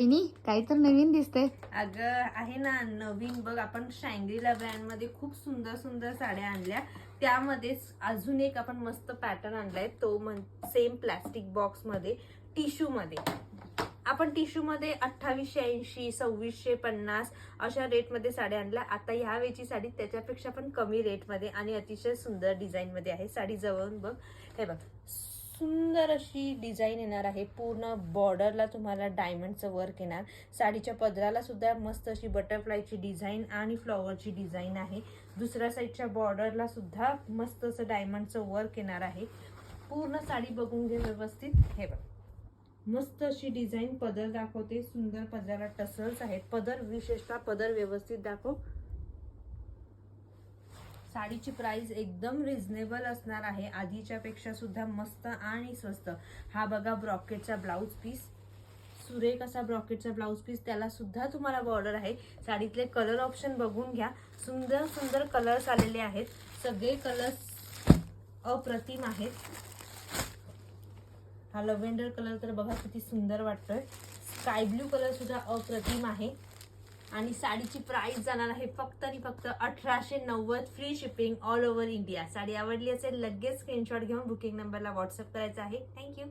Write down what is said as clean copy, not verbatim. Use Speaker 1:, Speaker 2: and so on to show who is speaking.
Speaker 1: काही तर नवीन दिसतंय.
Speaker 2: अगं आहे ना नवीन बघ, आपण शँग्रीला ब्रँड मध्ये खूप सुंदर सुंदर साड्या आणल्या. त्यामध्येच अजून एक आपण मस्त पॅटर्न आणलाय, तो सेम प्लॅस्टिक बॉक्स मध्ये टिश्यू मध्ये. आपण टिश्यू मध्ये 2880 2650 अशा रेट मध्ये साड्या आणल्या. आता ह्या वेळची साडी त्याच्यापेक्षा पण कमी रेट मध्ये आणि अतिशय सुंदर डिझाईन मध्ये आहे. साडी जवळून बघ, हे बघ सुंदर अशी डिझाईन येणार आहे. पूर्ण बॉर्डरला तुम्हाला डायमंडचं वर्क येणार. साडीच्या पदराला सुद्धा मस्त अशी बटरफ्लायची डिझाईन आणि फ्लॉवरची डिझाईन आहे. दुसऱ्या साईडच्या बॉर्डरला सुद्धा मस्त असं डायमंडचं वर्क येणार आहे. पूर्ण साडी बघून घे व्यवस्थित. हे बघ मस्त अशी डिझाईन. पदर दाखवते, सुंदर पदराला टसल्स आहेत. पदर विशेषतः पदर व्यवस्थित दाखव. साडीची प्राइस एकदम रिझनेबल असणार आहे, आधीच्या पेक्षा सुद्धा मस्त आणि स्वस्त. हा बघा ब्रॉकेटचा ब्लाउज पीस, सुरेख असा ब्रॉकेटचा ब्लाउज पीस, त्याला सुद्धा तुम्हाला बॉर्डर आहे. साडीतले कलर ऑप्शन बघून घ्या, सुंदर सुंदर कलर्स आलेले आहेत. सगळे कलर्स अप्रतिम आहेत. हा लव्हेंडर कलर तर बघा किती सुंदर वाटतोय. स्काय ब्ल्यू कलर सुद्धा अप्रतिम आहे. आणि साडीची प्राइस जाणार आहे फक्त आणि फक्त 1890, free shipping all over India. Sari आवडली असेल लगेच स्क्रीनशॉट घेऊन बुकिंग नंबरला व्हॉट्सअप करायचा आहे. थँक्यू.